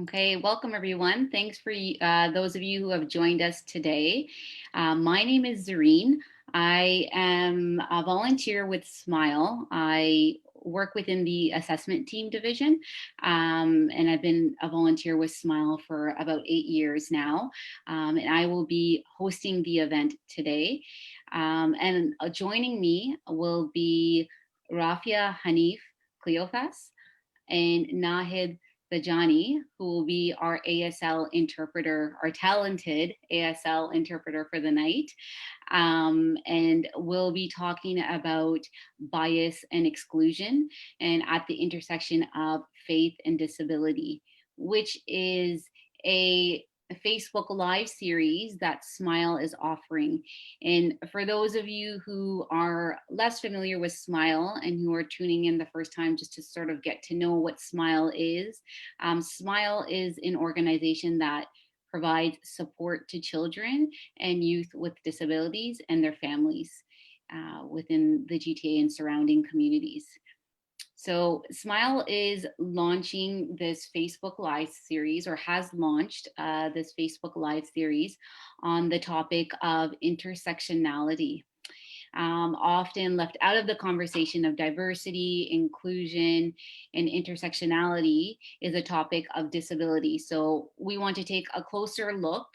Okay, welcome everyone. Thanks for those of you who have joined us today. My name is Zareen. I am a volunteer with Smile. I work within the assessment team division, and I've been a volunteer with Smile for about 8 years now. And I will be hosting the event today. And joining me will be Rafia Haniff-Cleofas and Nahid Bajani, who will be our ASL interpreter, our talented ASL interpreter for the night. And we'll be talking about bias and exclusion and at the intersection of faith and disability, which is a Facebook Live series that Smile is offering. And for those of you who are less familiar with Smile and who are tuning in the first time just to sort of get to know what Smile is an organization that provides support to children and youth with disabilities and their families within the GTA and surrounding communities. So Smile is launching this Facebook Live series, or has launched this Facebook Live series on the topic of intersectionality. Often left out of the conversation of diversity, inclusion, and intersectionality is a topic of disability. So we want to take a closer look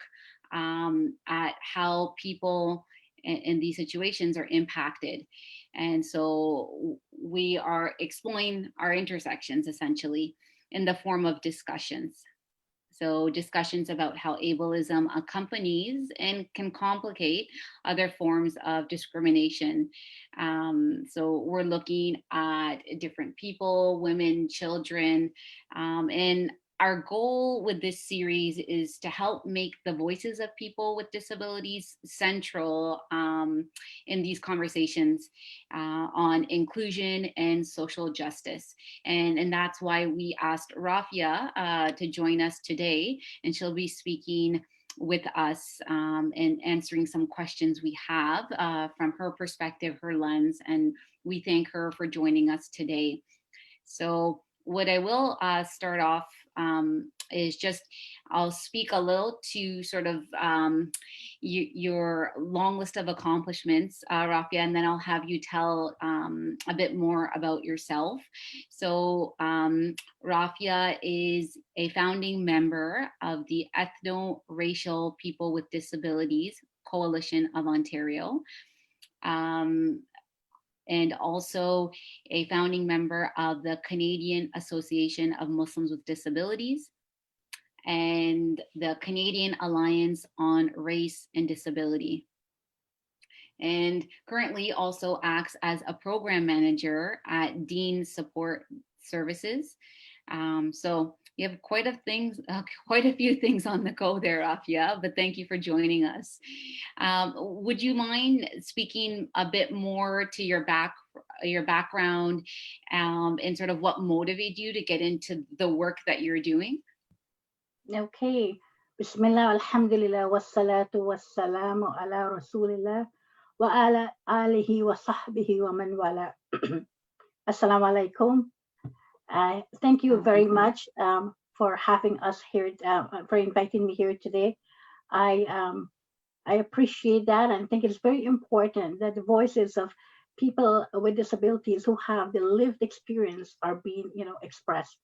at how people in these situations are impacted. And so we are exploring our intersections essentially in the form of discussions. So discussions about how ableism accompanies and can complicate other forms of discrimination. So we're looking at different people, women, children, and our goal with this series is to help make the voices of people with disabilities central in these conversations on inclusion and social justice. And that's why we asked Rafia to join us today, and she'll be speaking with us and answering some questions we have from her perspective, her lens, and we thank her for joining us today. So what I will start off is just, I'll speak a little to sort of your long list of accomplishments, Rafia, and then I'll have you tell a bit more about yourself. So Rafia is a founding member of the Ethno-Racial People with Disabilities Coalition of Ontario. And also a founding member of the Canadian Association of Muslims with Disabilities and the Canadian Alliance on Race and Disability. And currently also acts as a program manager at Deen Support Services. So you have quite a few things on the go there, Rafia, but thank you for joining us. Would you mind speaking a bit more to your background and sort of what motivated you to get into the work that you're doing? Okay. Bismillah, alhamdulillah, wassalatu wassalamu ala rasulillah wa ala alihi wa sahbihi wa man wala. Assalamu alaikum. Thank you very much for having us here, for inviting me here today. I appreciate that, and think it's very important that the voices of people with disabilities who have the lived experience are being, expressed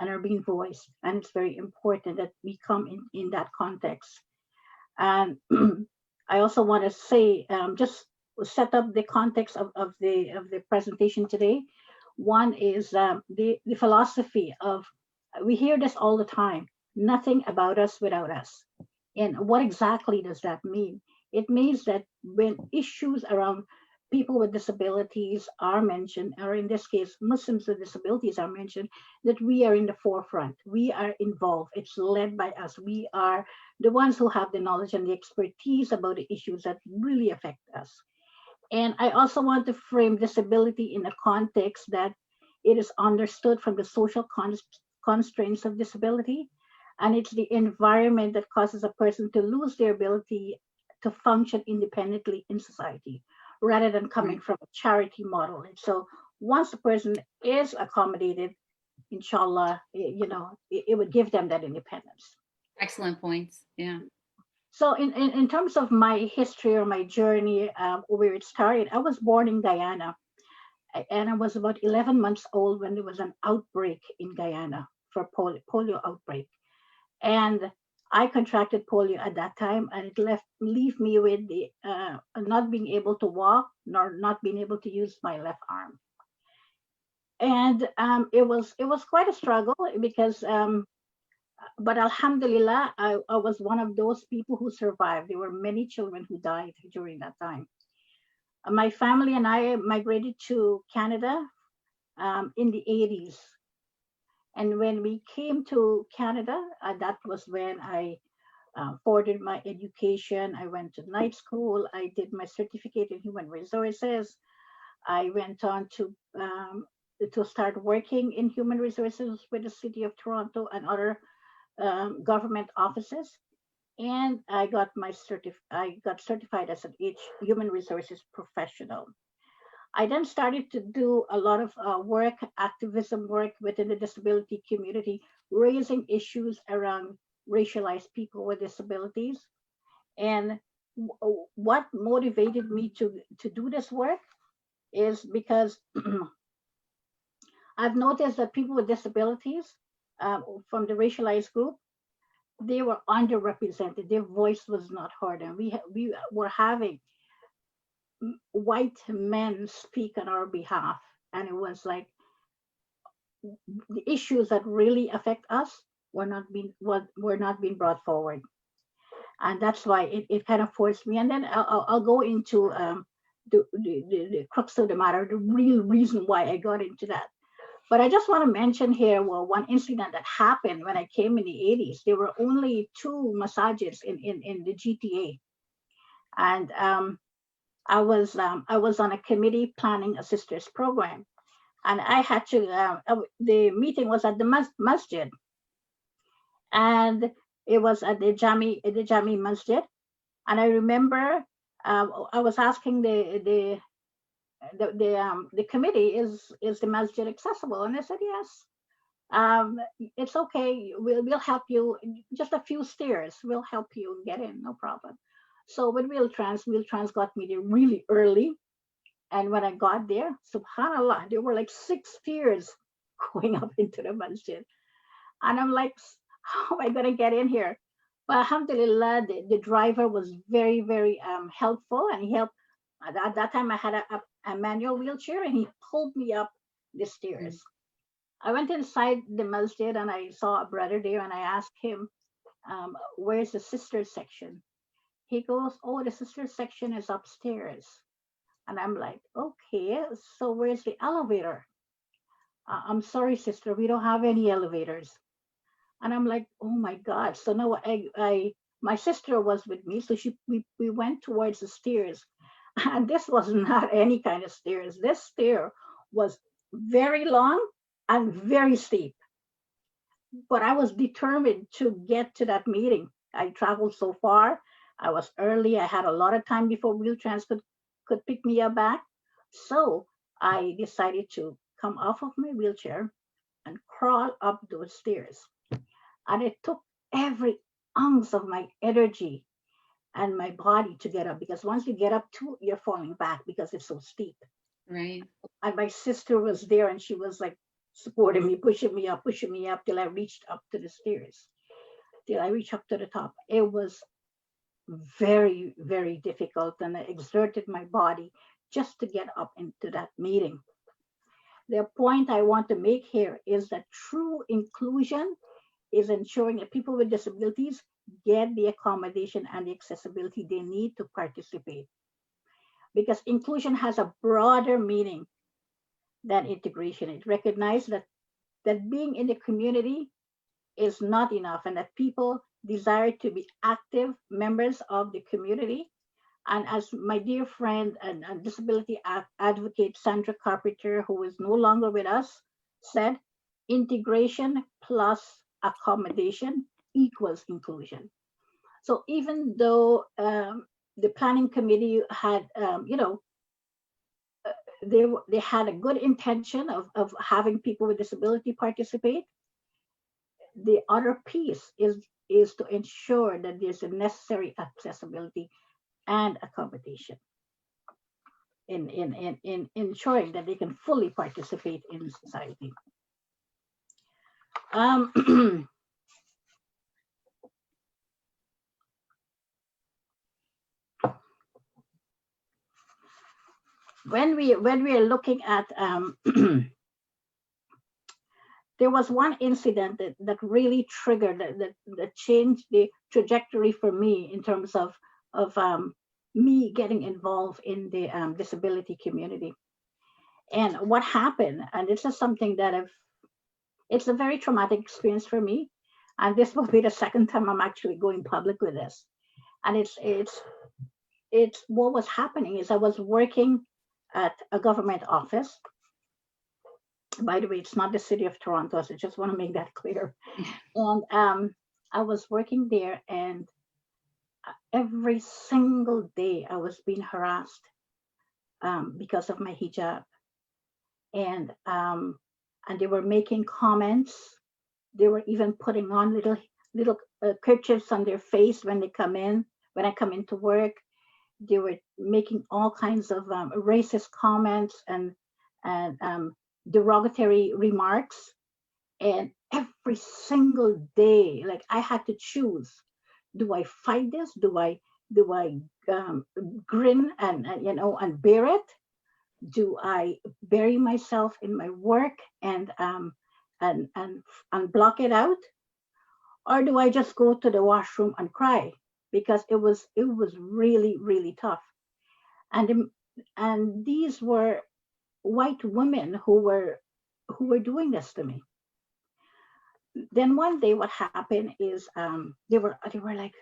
and are being voiced. And it's very important that we come in that context. And I also want to say, just set up the context of the presentation today. One is the philosophy of, we hear this all the time, nothing about us without us. And what exactly does that mean? It means that when issues around people with disabilities are mentioned, or in this case, Muslims with disabilities are mentioned, that we are in the forefront. We are involved. It's led by us. We are the ones who have the knowledge and the expertise about the issues that really affect us. And I also want to frame disability in a context that it is understood from the social constraints of disability. And it's the environment that causes a person to lose their ability to function independently in society, rather than coming from a charity model. And so once the person is accommodated, inshallah, it would give them that independence. Excellent points. Yeah. So in terms of my history or my journey, where it started, I was born in Guyana, and I was about 11 months old when there was an outbreak in Guyana for polio outbreak. And I contracted polio at that time, and it leave me with the not being able to walk nor not being able to use my left arm. And it was quite a struggle because but Alhamdulillah, I was one of those people who survived. There were many children who died during that time. My family and I migrated to Canada in the 80s. And when we came to Canada, that was when I furthered my education. I went to night school. I did my certificate in human resources. I went on to start working in human resources with the city of Toronto and other government offices. And I got certified as an human resources professional. I then started to do a lot of activism work within the disability community, raising issues around racialized people with disabilities. And what motivated me to do this work is because I've noticed that people with disabilities from the racialized group, they were underrepresented. Their voice was not heard, and we were having white men speak on our behalf, and it was like the issues that really affect us were not being brought forward, and that's why it kind of forced me. And then I'll go into the crux of the matter, the real reason why I got into that. But I just want to mention here, well, one incident that happened when I came in the 80s. There were only two massages in the GTA, and I was on a committee planning a sisters program, and I had to. The meeting was at the masjid, and it was at the Jami Masjid. And I remember I was asking the committee, is the masjid accessible? And they said yes. It's okay. We'll help you. Just a few stairs. We'll help you get in. No problem. So with Wheel-Trans got me there really early. And when I got there, subhanallah, there were like 6 stairs going up into the masjid. And I'm like, how am I going to get in here? But alhamdulillah, the driver was very, very helpful. And he helped. At that time, I had a manual wheelchair, and he pulled me up the stairs. I went inside the masjid, and I saw a brother there, and I asked him, where's the sisters section? He goes, oh, the sisters section is upstairs. And I'm like, okay, so where's the elevator? I'm sorry, sister, we don't have any elevators. And I'm like, oh my God. So now my sister was with me, so we went towards the stairs. And this was not any kind of stairs. This stair was very long and very steep. But I was determined to get to that meeting. I traveled so far. I was early. I had a lot of time before Wheel-Trans could pick me up back. So I decided to come off of my wheelchair and crawl up those stairs. And it took every ounce of my energy and my body to get up, because once you get up too, you're falling back because it's so steep. Right. And my sister was there, and she was like supporting me, pushing me up till I reached up to the stairs, till I reached up to the top. It was very, very difficult, and I exerted my body just to get up into that meeting. The point I want to make here is that true inclusion is ensuring that people with disabilities get the accommodation and the accessibility they need to participate. Because inclusion has a broader meaning than integration. It recognizes that being in the community is not enough, and that people desire to be active members of the community. And as my dear friend and disability advocate Sandra Carpenter, who is no longer with us, said, integration plus accommodation equals inclusion. So even though the planning committee had, they had a good intention of having people with disability participate. The other piece is to ensure that there's a necessary accessibility and accommodation in ensuring that they can fully participate in society. When we are looking at there was one incident that really triggered that changed the trajectory for me in terms of me getting involved in the disability community. And what happened, and this is something that it's a very traumatic experience for me, and this will be the second time I'm actually going public with this. And it's what was happening is I was working at a government office. By the way, it's not the city of Toronto, so I just want to make that clear. And I was working there, and every single day I was being harassed because of my hijab. And they were making comments. They were even putting on little kerchiefs on their face when they come in. When I come into work, they were making all kinds of racist comments and derogatory remarks. And every single day, like, I had to choose: do I fight this? Do I grin and bear it? Do I bury myself in my work and block it out, or do I just go to the washroom and cry? Because it was really, really tough. And these were white women who were doing this to me. Then one day, what happened is they were like,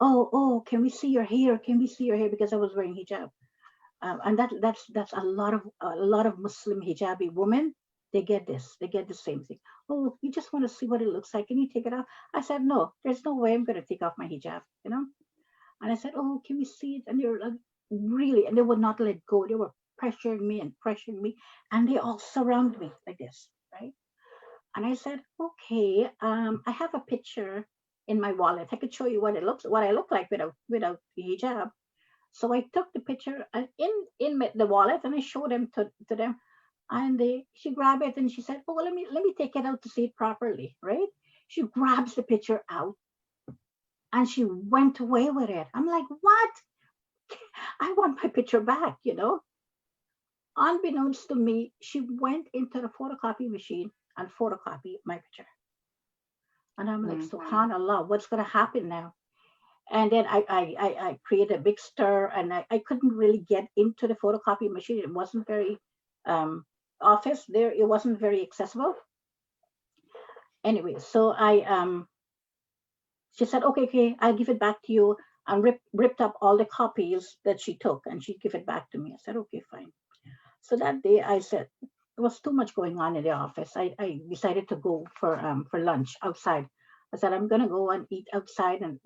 oh, can we see your hair? Can we see your hair? Because I was wearing hijab. And that's a lot of Muslim hijabi women. They get the same thing. Oh, you just want to see what it looks like. Can you take it off? I said, no, there's no way I'm going to take off my hijab, And I said, oh, can we see it? And they were like, really, and they would not let go. They were pressuring me, and they all surround me like this, right? And I said, okay, I have a picture in my wallet. I could show you what I look like without the hijab. So I took the picture in the wallet, and I showed them to them, and she grabbed it and she said, "Oh, well, let me take it out to see it properly." Right? She grabs the picture out, and she went away with it. I'm like, "What? I want my picture back," Unbeknownst to me, she went into the photocopy machine and photocopied my picture. And I'm like, "Subhanallah, what's going to happen now?" And then I created a big stir, and I couldn't really get into the photocopy machine. It wasn't very office there. It wasn't very accessible. Anyway, so she said, okay, I'll give it back to you, and ripped up all the copies that she took, and she'd give it back to me. I said, okay, fine. So that day I said, there was too much going on in the office. I decided to go for lunch outside. I said, I'm gonna go and eat outside and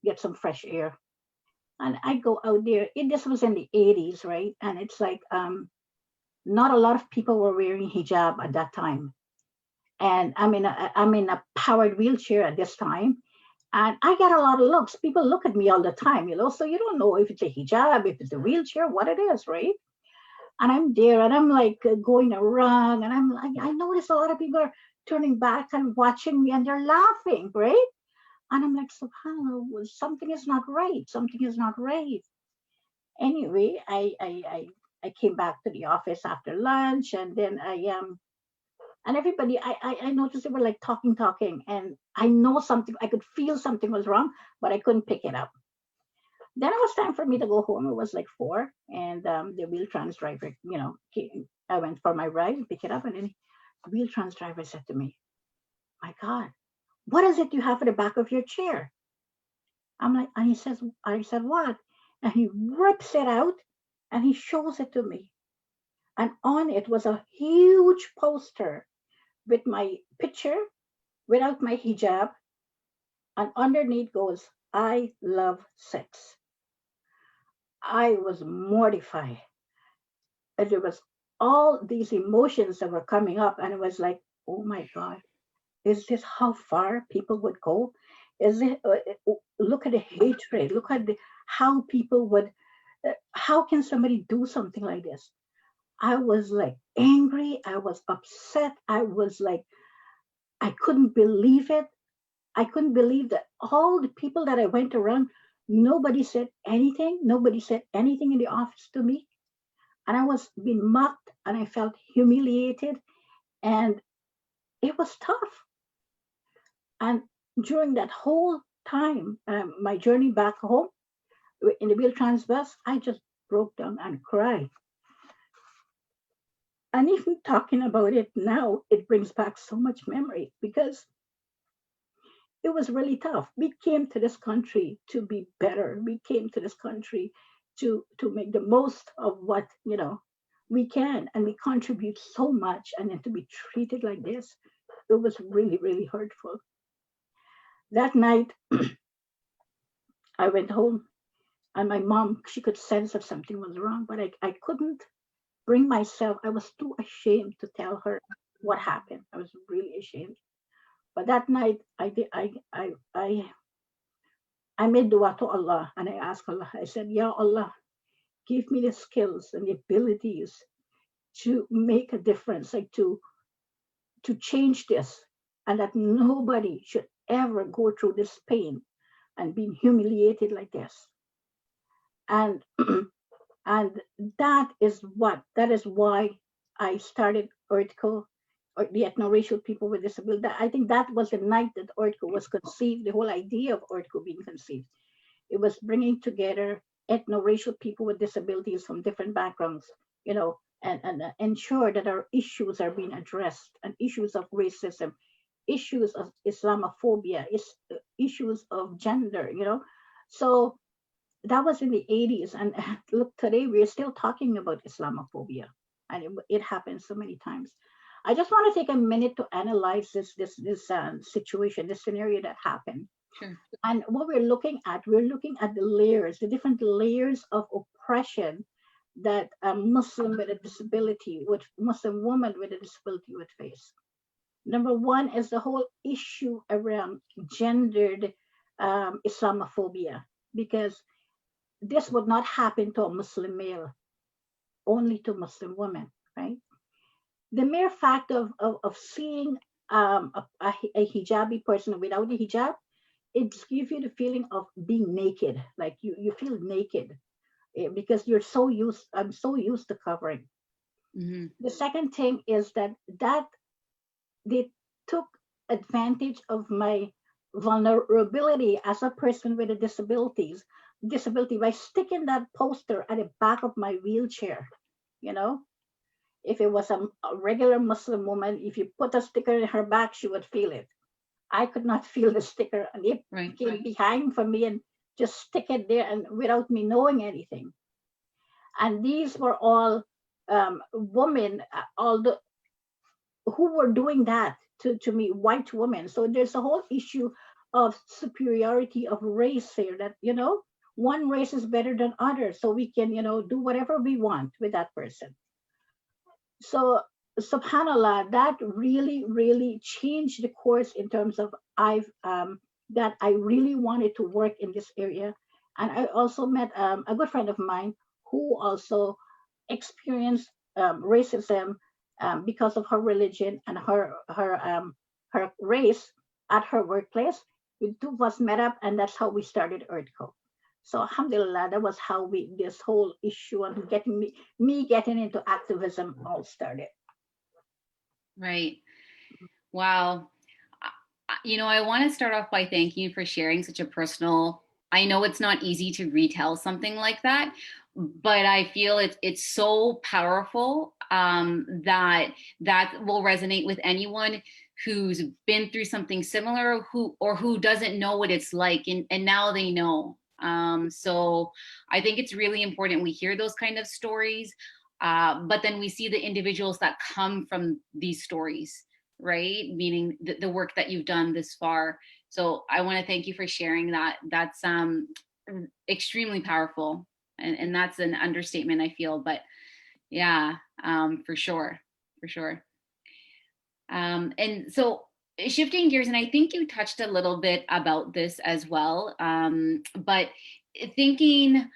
get some fresh air. And I go out there. This was in the 80s, right? And it's like not a lot of people were wearing hijab at that time. And I'm in a powered wheelchair at this time. And I get a lot of looks. People look at me all the time, so you don't know if it's a hijab, if it's a wheelchair, what it is, right? And I'm there, and I'm like going around, and I'm like, I notice a lot of people are turning back and watching me, and they're laughing, right? And I'm like, subhanAllah, something is not right. Something is not right. Anyway, I came back to the office after lunch, and then and everybody, I noticed they were like talking, and I know something, I could feel something was wrong, but I couldn't pick it up. Then it was time for me to go home. It was like 4, and the Wheel-Trans driver, came. I went for my ride and pick it up, and then the Wheel-Trans driver said to me, my God, what is it you have at the back of your chair? I'm like, and I said, what? And he rips it out and he shows it to me. And on it was a huge poster with my picture without my hijab. And underneath goes, I love sex. I was mortified. And there was all these emotions that were coming up, and it was like, oh my God, is this how far people would go? Is it? Look at the hatred. Look at how people would. How can somebody do something like this? I was like angry. I was upset. I was like, I couldn't believe it. I couldn't believe that all the people that I went around, nobody said anything. Nobody said anything in the office to me. And I was being mocked and I felt humiliated. And it was tough. And during that whole time, my journey back home in the Wheel-Trans bus, I just broke down and cried. And even talking about it now, it brings back so much memory because it was really tough. We came to this country to be better. We came to this country to make the most of what we can, and we contribute so much, and then to be treated like this, it was really, really hurtful. That night, I went home, and my mom, she could sense that something was wrong, but I couldn't bring myself. I was too ashamed to tell her what happened. I was really ashamed. But that night, I did. I made dua to Allah, and I asked Allah. I said, Ya Allah, give me the skills and the abilities to make a difference, like to change this, and that nobody should ever go through this pain and being humiliated like this. And and that is why I started ERDCO, or the ethno-racial people with disability. I think that was the night that ERDCO was conceived, the whole idea of ERDCO being conceived. It was bringing together ethno-racial people with disabilities from different backgrounds, and ensure that our issues are being addressed, and issues of racism, issues of Islamophobia, issues of gender. So that was in the 80s. And look, today we're still talking about Islamophobia, and it happens so many times. I just want to take a minute to analyze this situation, this scenario that happened. Sure. And what we're looking at the layers, the different layers of oppression that a Muslim with a disability, Muslim woman with a disability would face. Number one is the whole issue around gendered Islamophobia, because this would not happen to a Muslim male, only to Muslim women, right? The mere fact of seeing a hijabi person without a hijab, it gives you the feeling of being naked, like you feel naked, because I'm so used to covering. Mm-hmm. The second thing is that they took advantage of my vulnerability as a person with a disability by sticking that poster at the back of my wheelchair. If it was a regular Muslim woman, if you put a sticker in her back, she would feel it. I could not feel the sticker, and it came behind for me and just stick it there, and without me knowing anything. And these were all women, who were doing that to me, white women. So there's a whole issue of superiority of race here, that one race is better than others, so we can do whatever we want with that person. So subhanallah, that really, really changed the course in terms of that I really wanted to work in this area. And I also met a good friend of mine who also experienced racism because of her religion and her race at her workplace. The two of us met up, and that's how we started ERDCO. So alhamdulillah, that was how this whole issue and getting me getting into activism all started. Right. Wow. I want to start off by thanking you for sharing such a personal. I know it's not easy to retell something like that, but I feel it's so powerful that will resonate with anyone who's been through something similar, who doesn't know what it's like, and now they know. So I think it's really important we hear those kind of stories, but then we see the individuals that come from these stories, right? Meaning the work that you've done this far. So I want to thank you for sharing that. That's extremely powerful. And that's an understatement, I feel. But, Yeah, for sure, for sure. And so shifting gears, and I think you touched a little bit about this as well, but thinking,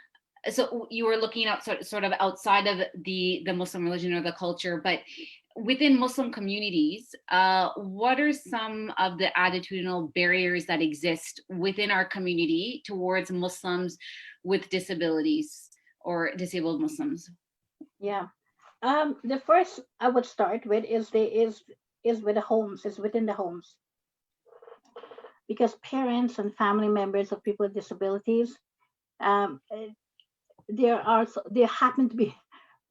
so you were looking out sort of outside of the Muslim religion or the culture, but within Muslim communities, what are some of the attitudinal barriers that exist within our community towards Muslims with disabilities or disabled Muslims? Yeah. The first I would start with is with the homes, is within the homes, because parents and family members of people with disabilities, um, they happen to be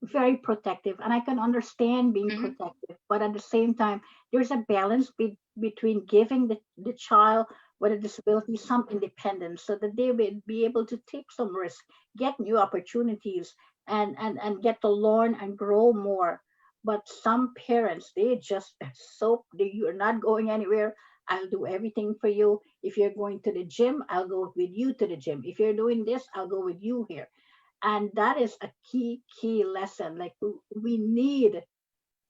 very protective, and I can understand being Hmm. protective, but at the same time there's a balance between giving the child with a disability some independence so that they will be able to take some risk, get new opportunities, and get to learn and grow more. But some parents, they just you're not going anywhere, I'll do everything for you. If you're going to the gym, I'll go with you to the gym. If you're doing this, I'll go with you here. And that is a key lesson. Like, we need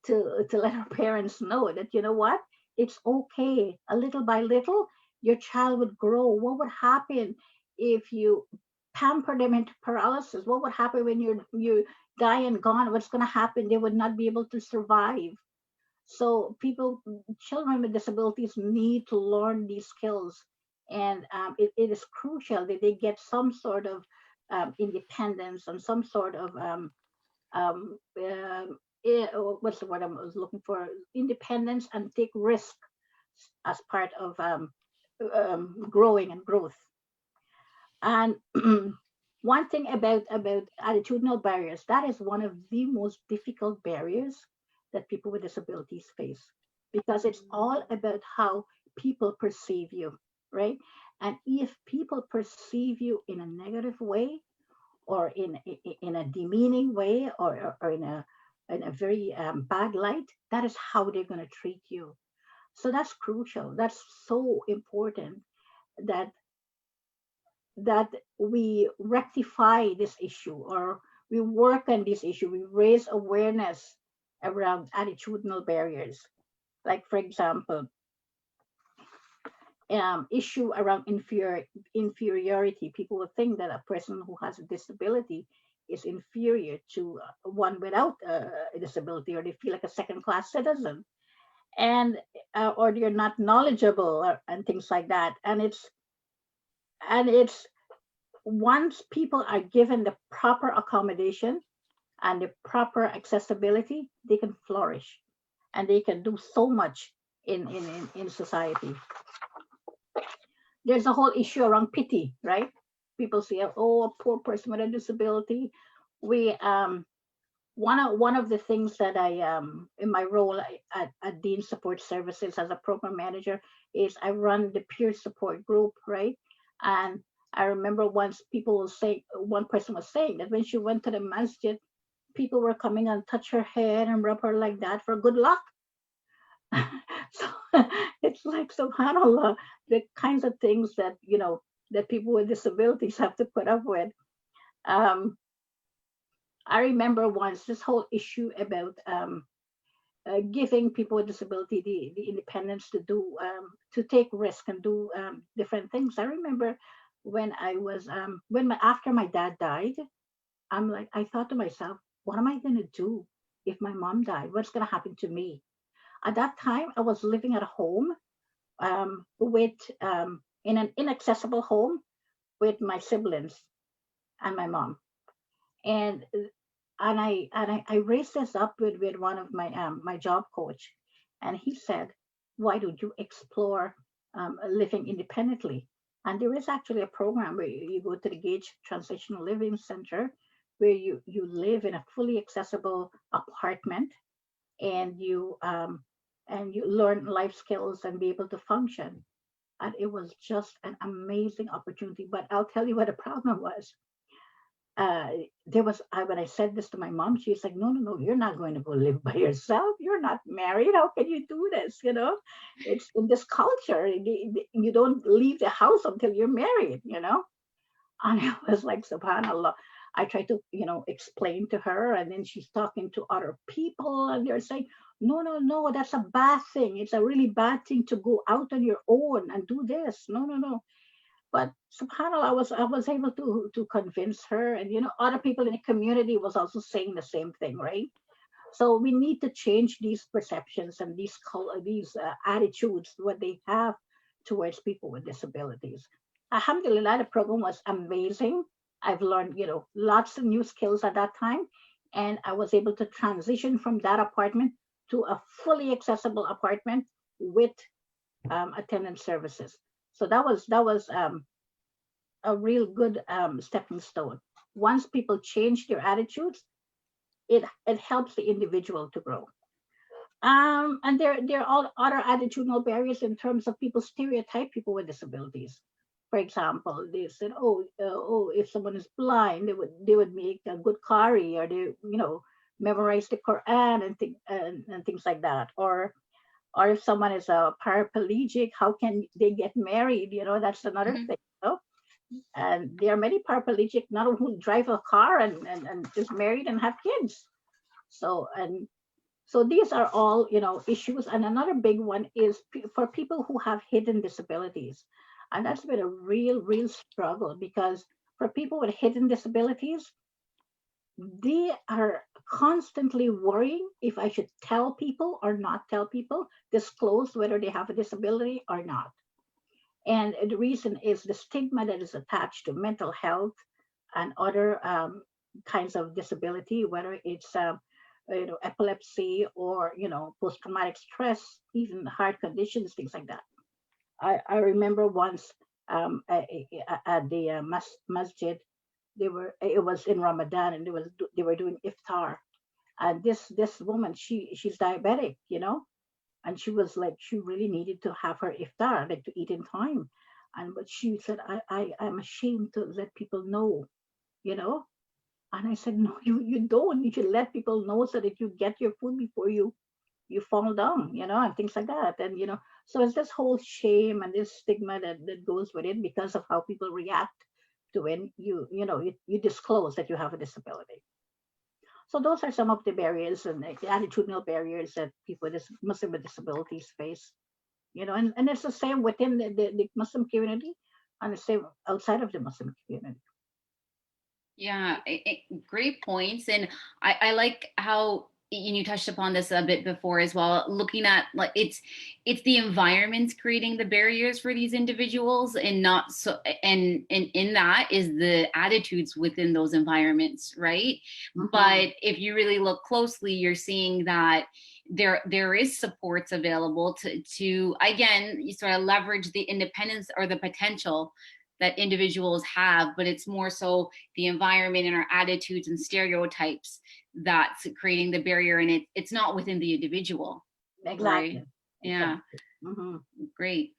to let our parents know that, you know what, it's okay. A little by little your child would grow. What would happen if you pamper them into paralysis? What would happen when you die and gone? What's going to happen? They would not be able to survive. So children with disabilities need to learn these skills, and it is crucial that they get some sort of independence and some sort of um, um, what's the word I was looking for? Independence, and take risk as part of growing and growth. And one thing about attitudinal barriers, that is one of the most difficult barriers that people with disabilities face, because it's all about how people perceive you, right? And if people perceive you in a negative way, or in a demeaning way, or in a very bad light, that is how they're going to treat you. So that's crucial. That's so important that that we rectify this issue, or we work on this issue, we raise awareness around attitudinal barriers. Like, for example, issue around inferiority. People will think that a person who has a disability is inferior to one without a disability, or they feel like a second class citizen, and or they're not knowledgeable, and things like that. And it's once people are given the proper accommodation and the proper accessibility, they can flourish, and they can do so much in society. There's a whole issue around pity, right? People say, "Oh, a poor person with a disability." We One of the things that I in my role at Deen Support Services as a program manager is I run the peer support group, right? And I remember once one person was saying that when she went to the masjid, people were coming and touch her head and rub her like that for good luck. So it's like, subhanallah, the kinds of things that that people with disabilities have to put up with. Um, I remember once this whole issue about giving people with disability the independence to do to take risk and do different things. I remember when I was when my after my dad died, I thought to myself, what am I going to do if my mom died? What's going to happen to me? At that time, I was living at home with in an inaccessible home with my siblings and my mom. And I raised this up with one of my job coach, and he said, "Why don't you explore living independently?" And there is actually a program where you go to the Gage Transitional Living Center, where you live in a fully accessible apartment, and you learn life skills and be able to function. And it was just an amazing opportunity. But I'll tell you what the problem was. uh, there was when I said this to my mom, she's like, "No, no, no, you're not going to go live by yourself. You're not married. How can you do this? It's in this culture. You don't leave the house until you're married." And I was like, subhanallah. I try to, explain to her, and then she's talking to other people, and they're saying, no, no, no, that's a bad thing. It's a really bad thing to go out on your own and do this. No, no, no. But subhanallah, I was able to convince her, and other people in the community was also saying the same thing, right? So we need to change these perceptions and these attitudes what they have towards people with disabilities. Alhamdulillah, the program was amazing. I've learned, lots of new skills at that time, and I was able to transition from that apartment to a fully accessible apartment with attendant services. So that was a real good stepping stone. Once people change their attitudes, it helps the individual to grow. And there are all other attitudinal barriers in terms of people stereotype people with disabilities. For example, they said, oh, if someone is blind, they would make a good qari, or they, memorize the Quran and things like that. Or if someone is a paraplegic, how can they get married? That's another thing. And there are many paraplegic not who drive a car and is married and have kids. So these are all issues. And another big one is for people who have hidden disabilities, and that's been a real struggle, because for people with hidden disabilities, they are constantly worrying if I should tell people or not tell people, disclose whether they have a disability or not. And the reason is the stigma that is attached to mental health and other kinds of disability, whether it's epilepsy or post-traumatic stress, even heart conditions, things like that. I remember once at the masjid, it was in Ramadan, and they were doing iftar, and this woman, she's diabetic, and she was like, she really needed to have her iftar, like to eat in time. But she said, I'm ashamed to let people know, you know. And I said, no, you don't. You should let people know so that you get your food before you fall down, and things like that. And so it's this whole shame and this stigma that goes with it because of how people react to when you disclose that you have a disability. So those are some of the barriers and the attitudinal barriers that people with Muslim with disabilities face. And it's the same within the Muslim community and the same outside of the Muslim community. Yeah, great points. And I like how you touched upon this a bit before as well, looking at like it's the environments creating the barriers for these individuals, and not so, and in that is the attitudes within those environments, right? Mm-hmm. But if you really look closely, you're seeing that there is supports available to again, you sort of leverage the independence or the potential that individuals have, but it's more so the environment and our attitudes and stereotypes that's creating the barrier, and it's not within the individual. Exactly. Right? Yeah. Mm-hmm. Great.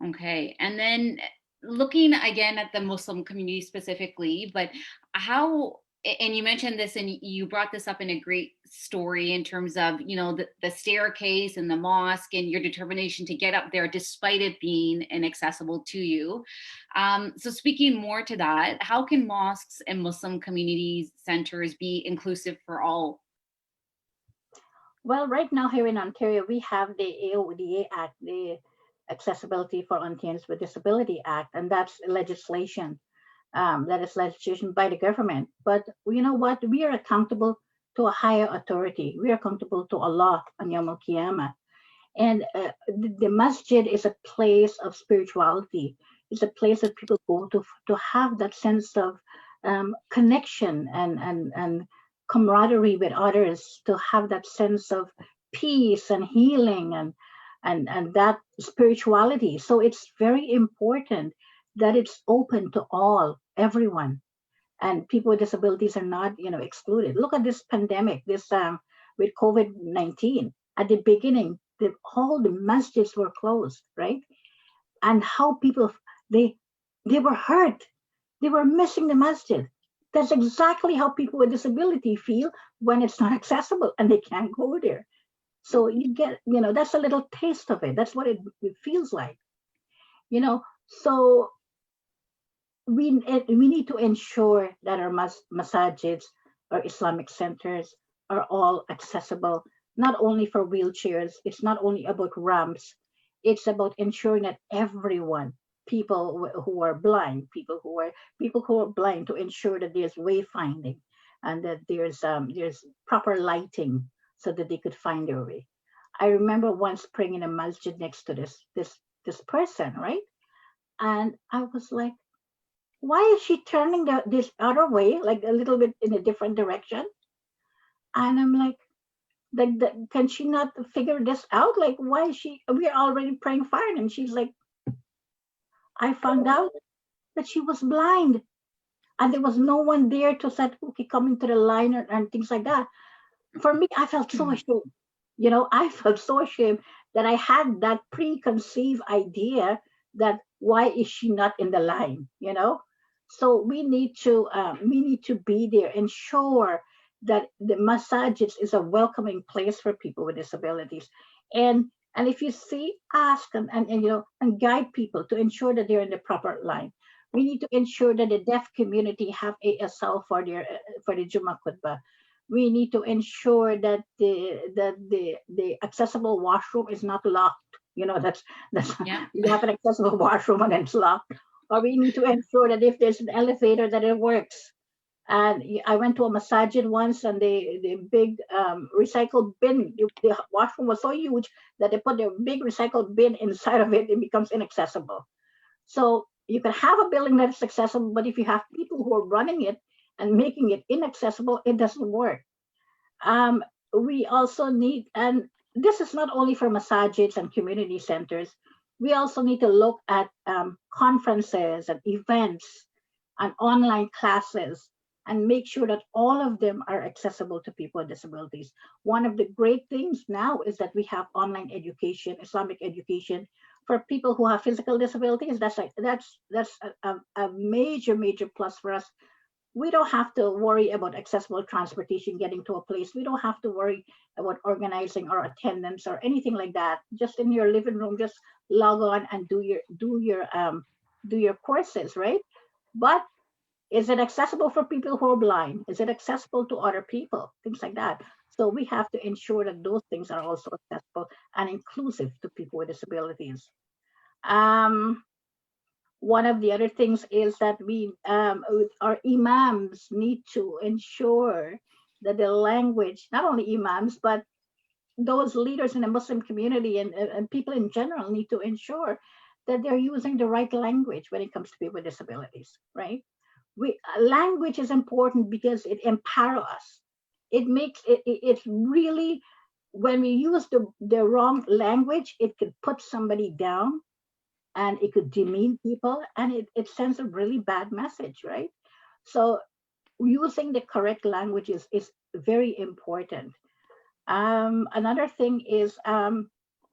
Okay. And then looking again at the Muslim community specifically, but how, and you mentioned this and you brought this up in a great story in terms of, the staircase and the mosque and your determination to get up there despite it being inaccessible to you. So speaking more to that, how can mosques and Muslim community centers be inclusive for all? Well, right now here in Ontario, we have the AODA Act, the Accessibility for Ontarians with Disability Act, and that's legislation. That is legislation by the government. But you know what? We are accountable to a higher authority. We are accountable to Allah on Yawm al-Qiyamah. And the masjid is a place of spirituality. It's a place that people go to have that sense of connection and camaraderie with others, to have that sense of peace and healing and that spirituality. So it's very important that it's open to everyone, and people with disabilities are not, excluded. Look at this pandemic, this with COVID-19. At the beginning, all the masjids were closed, right? And how people they were hurt, they were missing the masjid. That's exactly how people with disability feel when it's not accessible and they can't go there. So you get, that's a little taste of it. That's what it feels like, So we need to ensure that our masajids or Islamic centers are all accessible, not only for wheelchairs. It's not only about ramps. It's about ensuring that everyone, people who are blind, people who are blind, to ensure that there's wayfinding and that there's proper lighting so that they could find their way. I remember once praying in a masjid next to this person, right? And I was like, why is she turning this other way, like a little bit in a different direction? And I'm like, can she not figure this out? Like, why is she? We're already praying fine, and she's like, I found out that she was blind, and there was no one there to say, okay, come into the line and things like that. For me, I felt so ashamed. I felt so ashamed that I had that preconceived idea that why is she not in the line. So we need to be there, ensure that the massages is a welcoming place for people with disabilities, and if you see, ask and guide people to ensure that they're in the proper line. We need to ensure that the deaf community have ASL for the Juma Khutbah. We need to ensure that the accessible washroom is not locked. That's Yeah. you have an accessible washroom and it's locked. Or we need to ensure that if there's an elevator that it works. And I went to a masajid once, and the big recycled bin, the washroom was so huge that they put a big recycled bin inside of it. It becomes inaccessible. So you can have a building that is accessible, but if you have people who are running it and making it inaccessible, it doesn't work. Um, we also need, and this is not only for masajids and community centers, we also need to look at conferences and events and online classes and make sure that all of them are accessible to people with disabilities. One of the great things now is that we have online education, Islamic education for people who have physical disabilities. That's a major plus for us. We don't have to worry about accessible transportation getting to a place. We don't have to worry about organizing or attendance or anything like that. Just in your living room, just log on and do your courses, right? But is it accessible for people who are blind? Is it accessible to other people? Things like that. So we have to ensure that those things are also accessible and inclusive to people with disabilities. Um, One of the other things is that our imams need to ensure that the language, not only imams, but those leaders in the Muslim community and people in general need to ensure that they're using the right language when it comes to people with disabilities, right? Language is important because it empowers us. It's really, when we use the wrong language, it could put somebody down and it could demean people, and it sends a really bad message, right? So using the correct language is very important. Another thing is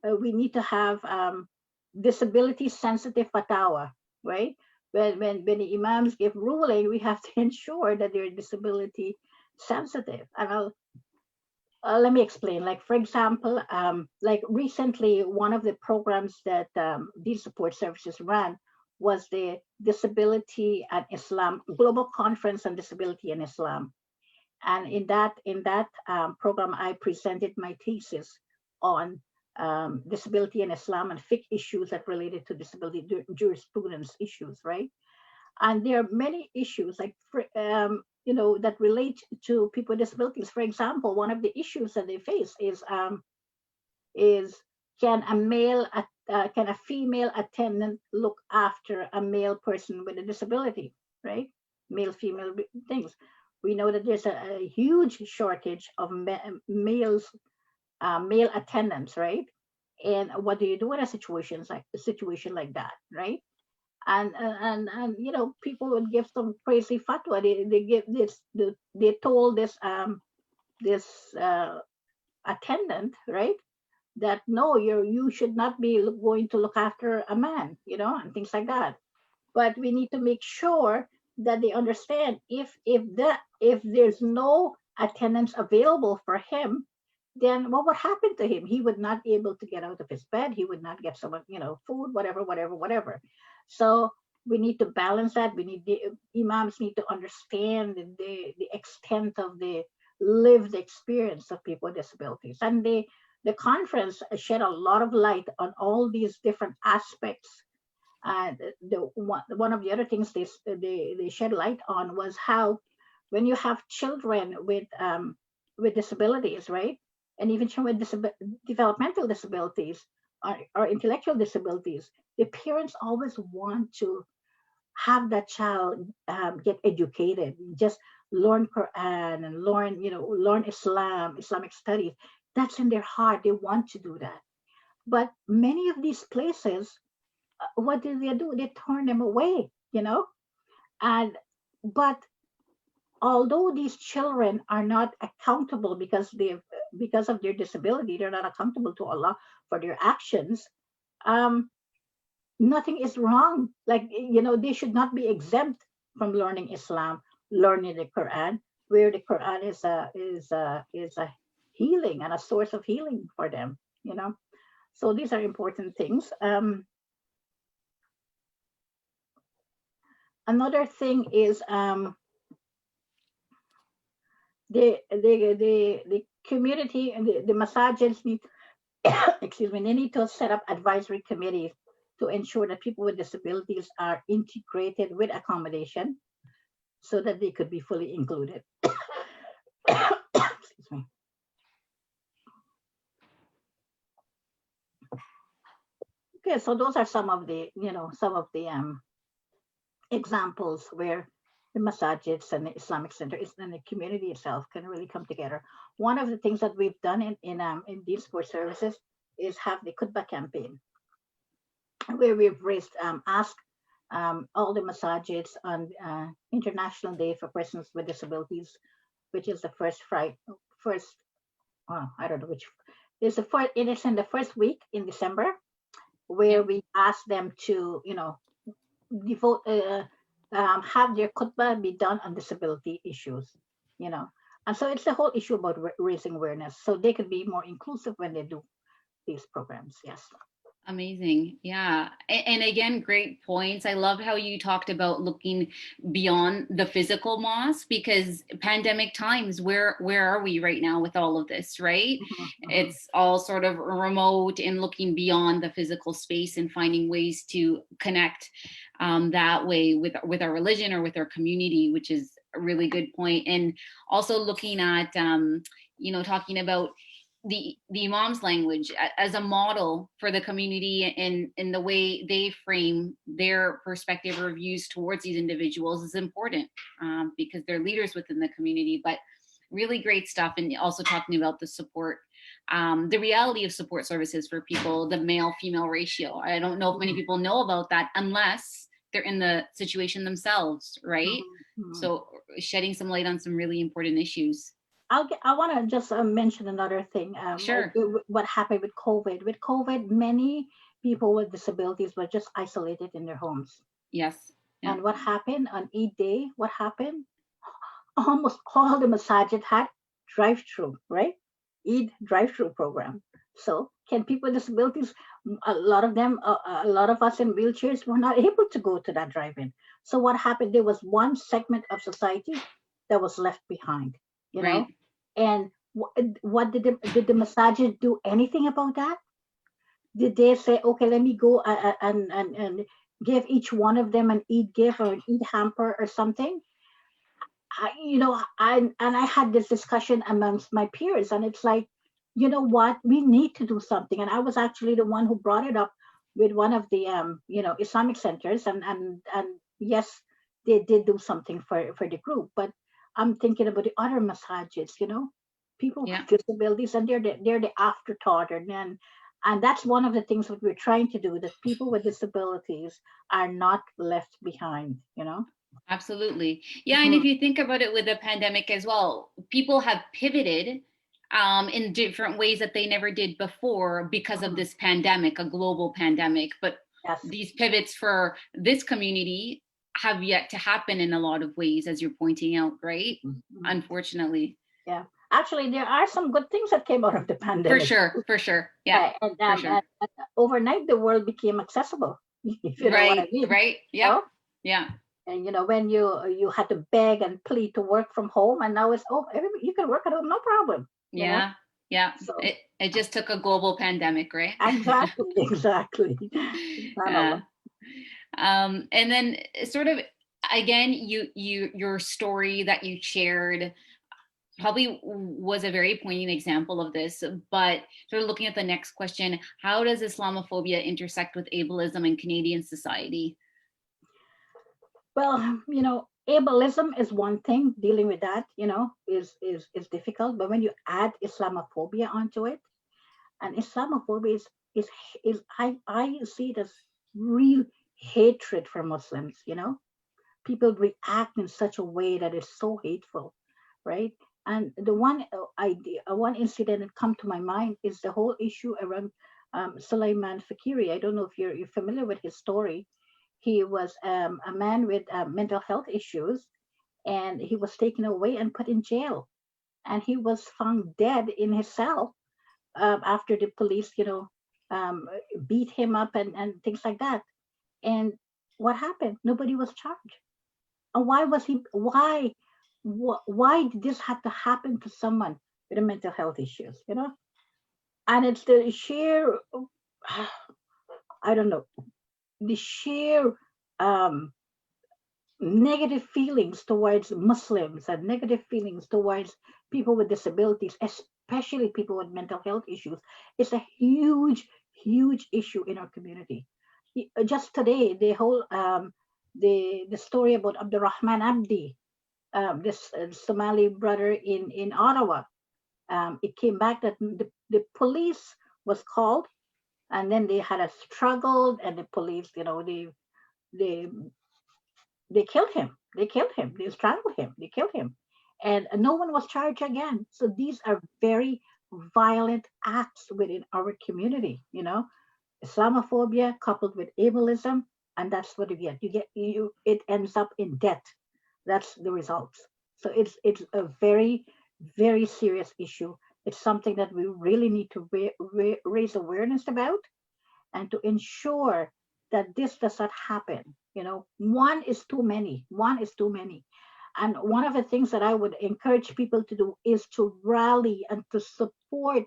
we need to have disability sensitive fatawa, right? When the imams give ruling, we have to ensure that they're disability sensitive. And let me explain. Like, for example, like recently, one of the programs that Deen Support Services ran was the Disability and Islam Global Conference on Disability and Islam. And in that program, I presented my thesis on disability and Islam and fiqh issues that related to disability jurisprudence issues, right? And there are many issues like that relate to people with disabilities. For example, one of the issues that they face is can can a female attendant look after a male person with a disability, right? Male female things. We know that there's a huge shortage of male attendants, right? And what do you do in a situation like that, right? And people would give some crazy fatwa. They give they told this attendant, right, that no, you should not be going to look after a man, and things like that. But we need to make sure that they understand, if there's no attendance available for him, then what would happen to him? He would not be able to get out of his bed. He would not get some, food, whatever. So we need to balance that. We need the imams need to understand the extent of the lived experience of people with disabilities. And the conference shed a lot of light on all these different aspects. One of the other things they shed light on was how when you have children with disabilities, right, and even children with developmental disabilities or intellectual disabilities, the parents always want to have that child get educated, just learn Quran and learn Islamic studies. That's in their heart. They want to do that. But many of these places, what do? They turn them away, And but although these children are not accountable because of their disability, they're not accountable to Allah for their actions. Um, Nothing is wrong. Like, they should not be exempt from learning Islam, learning the Quran, where the Quran is a healing and a source of healing for them. So these are important things. Another thing is the community and the masajids need excuse me, they need to set up advisory committees to ensure that people with disabilities are integrated with accommodation so that they could be fully included. Excuse me. Okay, so those are some of the examples where the masajids and the Islamic Center and the community itself can really come together. One of the things that we've done in Deen Support Services is have the Khutbah campaign, where we've asked all the masajids on International Day for Persons with Disabilities, which is the I don't know which. It's in the first week in December, where we ask them to devote have their khutbah be done on disability issues, and so it's the whole issue about raising awareness so they could be more inclusive when they do these programs. Yes. Amazing. Yeah. And again, great points. I love how you talked about looking beyond the physical mosque, because pandemic times, where are we right now with all of this, right? It's all sort of remote and looking beyond the physical space and finding ways to connect that way with our religion or with our community, which is a really good point. And also looking at, talking about the imam's language as a model for the community in the way they frame their perspective or views towards these individuals is important because they're leaders within the community. But really great stuff. And also talking about the support, the reality of support services for people, the male-female ratio. I don't know if many people know about that unless they're in the situation themselves, right? So shedding some light on some really important issues. I want to just mention another thing. Sure. What happened with COVID? With COVID, many people with disabilities were just isolated in their homes. Yes. Yeah. And what happened on Eid Day? What happened? Almost all the masajid had drive-through, right? Eid drive-through program. So can people with disabilities? A lot of them, a lot of us in wheelchairs were not able to go to that drive-in. So what happened? There was one segment of society that was left behind. Right. And what did the massages do anything about that? Did they say, okay, let me go and give each one of them an Eid gift or an Eid hamper or something? I had this discussion amongst my peers, and it's like, you know what, we need to do something. And I was actually the one who brought it up with one of the Islamic centers, and yes, they did do something for the group, but I'm thinking about the other masajids, people with disabilities, and they're the afterthought, and that's one of the things that we're trying to do, that people with disabilities are not left behind, Absolutely. Yeah. And if you think about it with the pandemic as well, people have pivoted in different ways that they never did before because of this pandemic, a global pandemic. But these pivots for this community have yet to happen in a lot of ways, as you're pointing out, right? Unfortunately. Yeah. Actually, there are some good things that came out of the pandemic. For sure. Yeah. And overnight, the world became accessible. If you know what I mean. Right. Yeah. Yeah. And when you had to beg and plead to work from home, and now it's you can work at home, no problem. Yeah. Yeah. So It just took a global pandemic, right? exactly, exactly. Yeah. Subhanallah. And then sort of again, your story that you shared probably was a very poignant example of this, but sort of looking at the next question, how does Islamophobia intersect with ableism in Canadian society? Well, ableism is one thing. Dealing with that, is difficult. But when you add Islamophobia onto it, and Islamophobia is I see it as real hatred for Muslims. People react in such a way that is so hateful, right? And the one incident that come to my mind is the whole issue around Sulaiman Fakiri. I don't know if you're familiar with his story. He was a man with mental health issues, and he was taken away and put in jail. And he was found dead in his cell after the police, um, beat him up and things like that. And what happened? Nobody was charged. And why was he? Why did this have to happen to someone with a mental health issues? And it's the sheer, I don't know, the sheer um, negative feelings towards Muslims and negative feelings towards people with disabilities, especially people with mental health issues. It's a huge, huge issue in our community. Just today, the whole the story about Abdurrahman Abdi, this Somali brother in Ottawa. It came back that the police was called, and then they had a struggle, and the police, they they killed him. They killed him. They strangled him. They killed him. And no one was charged again. So these are very violent acts within our community, Islamophobia coupled with ableism, and that's what you get. It ends up in death. That's the results. So it's a very, very serious issue. It's something that we really need to raise awareness about, and to ensure that this does not happen. One is too many. One is too many. And one of the things that I would encourage people to do is to rally and to support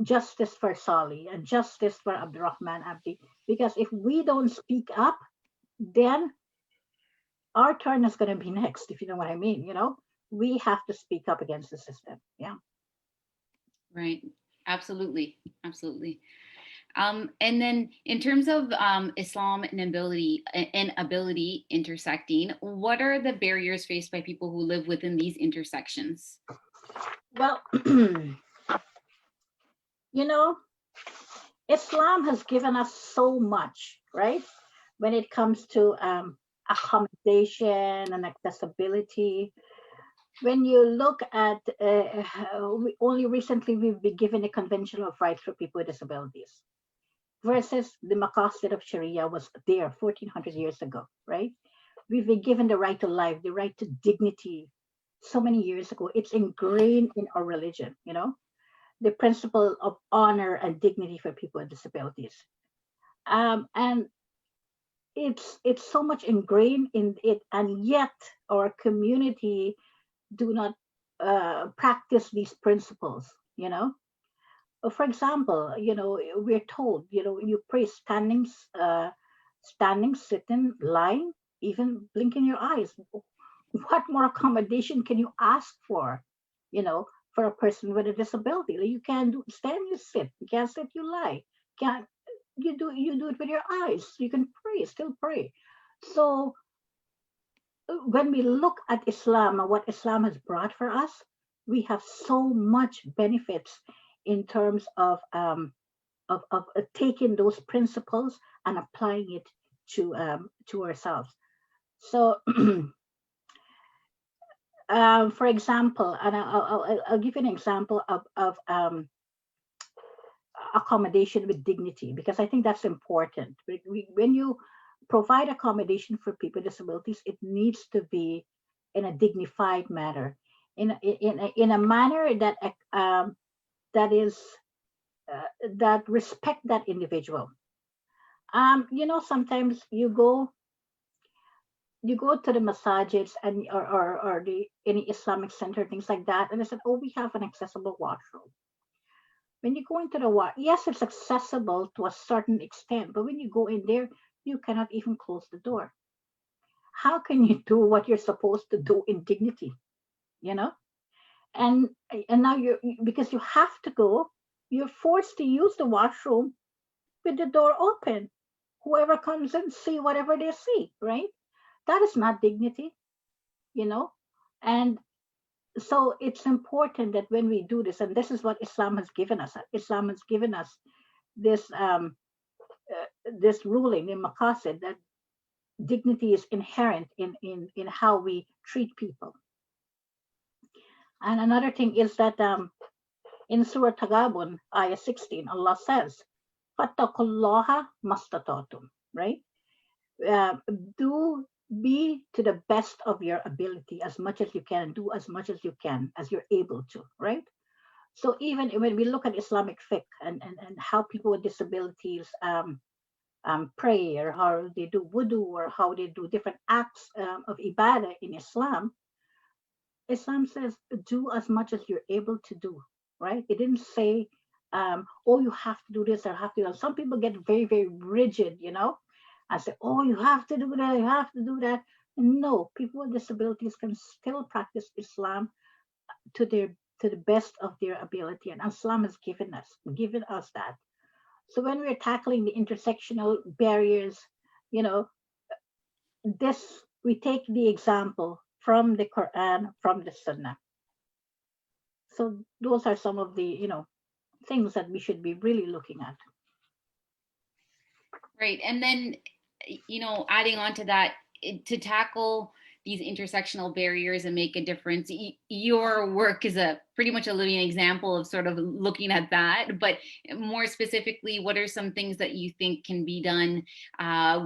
justice for Sali and justice for Abdurrahman Abdi. Because if we don't speak up, then our turn is going to be next, if you know what I mean. We have to speak up against the system. Yeah. Right. Absolutely. Absolutely. And then in terms of Islam and ability intersecting, what are the barriers faced by people who live within these intersections? Well, Islam has given us so much, right? When it comes to accommodation and accessibility. When you look at, only recently we've been given a Convention of Rights for People with Disabilities, versus the Maqasid of Sharia was there 1400 years ago, right? We've been given the right to life, the right to dignity so many years ago. It's ingrained in our religion, the principle of honor and dignity for people with disabilities. And it's so much ingrained in it, and yet our community do not practice these principles. For example, we're told, you pray standing, sitting, lying, even blinking your eyes. What more accommodation can you ask for, for a person with a disability? Like, you can't stand, you sit. You can't sit, you lie. Can't you do it with your eyes? You can pray, still pray. So when we look at Islam and what Islam has brought for us, we have so much benefits in terms of taking those principles and applying it to ourselves. So, for example, and I'll give you an example of accommodation with dignity, because I think that's important. When you provide accommodation for people with disabilities, it needs to be in a dignified manner, in a manner that is that respect that individual. Sometimes you go you go to the massages and or the any Islamic center, things like that, and they said, oh, we have an accessible washroom. When you go into the water, yes, it's accessible to a certain extent, but when you go in there, you cannot even close the door. How can you do what you're supposed to do in dignity? You know, and now because you have to go, you're forced to use the washroom with the door open. Whoever comes in, see whatever they see, right? That is not dignity, you know. And so it's important that when we do this, and this is what Islam has given us. Islam has given us this this ruling in Maqasid that dignity is inherent in how we treat people. And another thing is that in Surah Tagabun, ayah 16, Allah says, "Fattakullaha mastatatum," right? Uh, do be to the best of your ability as much as you can, do as much as you can, as you're able to, right? So even when we look at Islamic fiqh and how people with disabilities pray, or how they do wudu, or how they do different acts of ibadah in Islam, Islam says do as much as you're able to do, right? It didn't say, oh, you have to do this or have to do that. Some people get very, very rigid, you know, and say, oh, you have to do that, you have to do that. No, people with disabilities can still practice Islam to the best of their ability, and Islam has given us that. So when we're tackling the intersectional barriers, you know, this we take the example from the Quran, from the Sunnah. So those are some of the, you know, things that we should be really looking at. Right. And then, adding on to that, to tackle these intersectional barriers and make a difference, your work is pretty much a living example of sort of looking at that. But more specifically, what are some things that you think can be done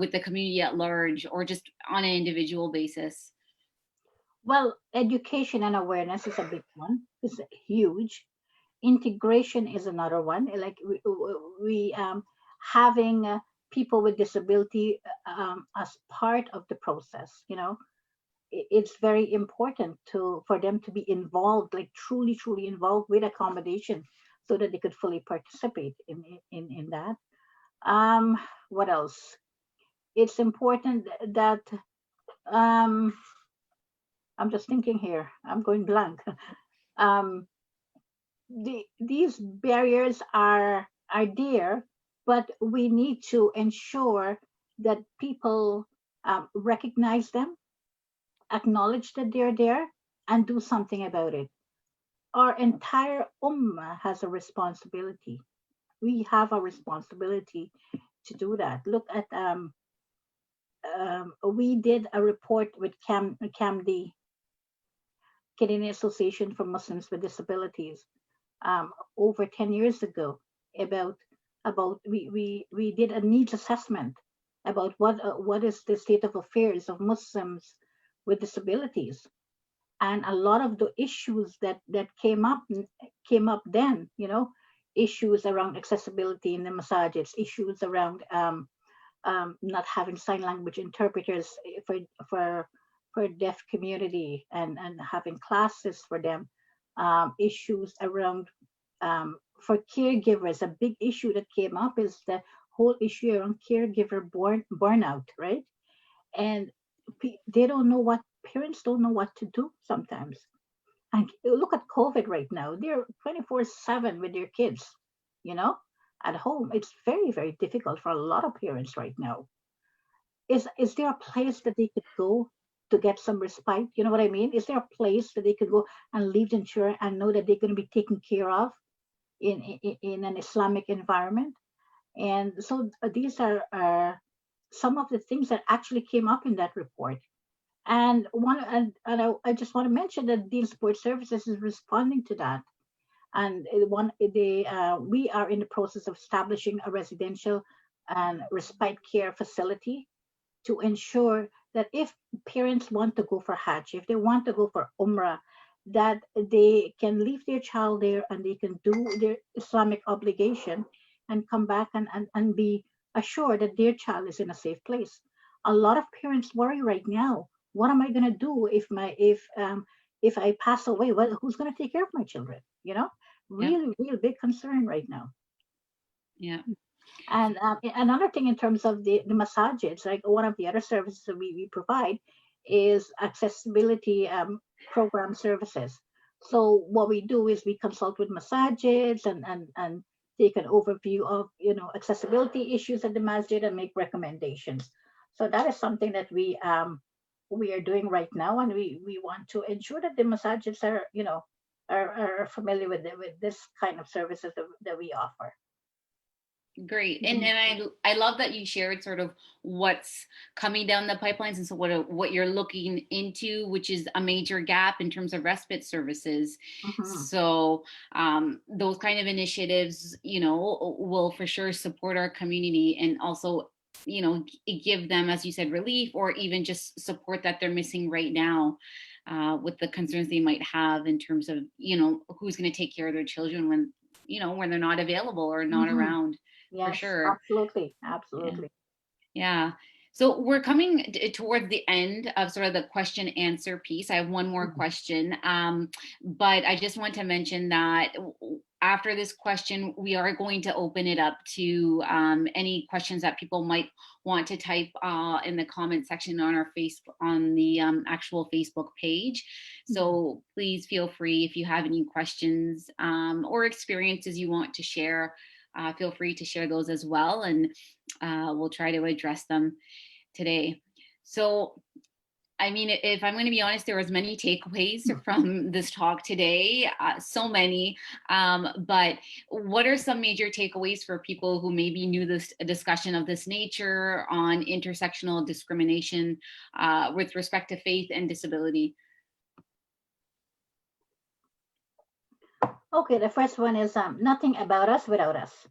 with the community at large, or just on an individual basis? Well, education and awareness is a big one. It's huge. Integration is another one. Like we having people with disability as part of the process. You know, it's very important for them to be involved, like truly involved with accommodation, so that they could fully participate in that. What else? It's important that I'm just thinking here. I'm going blank. um, these barriers are there, but we need to ensure that people recognize them, acknowledge that they're there, and do something about it. Our entire ummah has a responsibility. We have a responsibility to do that. Look at we did a report with CAMD, Canadian Association for Muslims with Disabilities, over 10 years ago, about we did a needs assessment about what is the state of affairs of Muslims with disabilities, and a lot of the issues that came up then, you know, issues around accessibility in the massages, issues around not having sign language interpreters for deaf community, and having classes for them, issues around for caregivers. A big issue that came up is the whole issue around caregiver burnout, right? And they don't know what parents don't know what to do sometimes. And look at COVID right now; they're 24/7 with their kids, you know, at home. It's very difficult for a lot of parents right now. Is there a place that they could go to get some respite? You know what I mean? Is there a place that they could go and leave the children and know that they're going to be taken care of in an Islamic environment? And so these are some of the things that actually came up in that report. And I just want to mention that Deen Support Services is responding to that. And we are in the process of establishing a residential and respite care facility to ensure that if parents want to go for Hajj, if they want to go for Umrah, that they can leave their child there and they can do their Islamic obligation and come back and be assured that their child is in a safe place. A lot of parents worry right now what am I going to do if I pass away? Well, who's going to take care of my children? Yeah. Really, real big concern right now. Yeah. And another thing in terms of the massages, like one of the other services that we provide is accessibility program services. So what we do is we consult with massages and take an overview of accessibility issues at the masjid and make recommendations. So that is something that we are doing right now, and we want to ensure that the massages are familiar with with this kind of services that we offer. Great. And Mhm. I love that you shared sort of what's coming down the pipelines, and so what you're looking into, which is a major gap in terms of respite services. Mhm. So those kind of initiatives, will for sure support our community, and also, give them, as you said, relief, or even just support that they're missing right now, with the concerns they might have in terms of, who's going to take care of their children when they're not available or not Mhm. around. For Yes, sure. absolutely, Yeah. absolutely. Yeah. So we're coming towards the end of sort of the question answer piece. I have one more Mhm. question, but I just want to mention that after this question, we are going to open it up to any questions that people might want to type in the comment section on our on the actual Facebook page. Mhm. So please feel free, if you have any questions or experiences you want to share. Feel free to share those as well, and we'll try to address them today. So, I mean, if I'm going to be honest, there was many takeaways from this talk today, so many. But what are some major takeaways for people who maybe knew this discussion of this nature on intersectional discrimination with respect to faith and disability? Okay, the first one is nothing about us without us.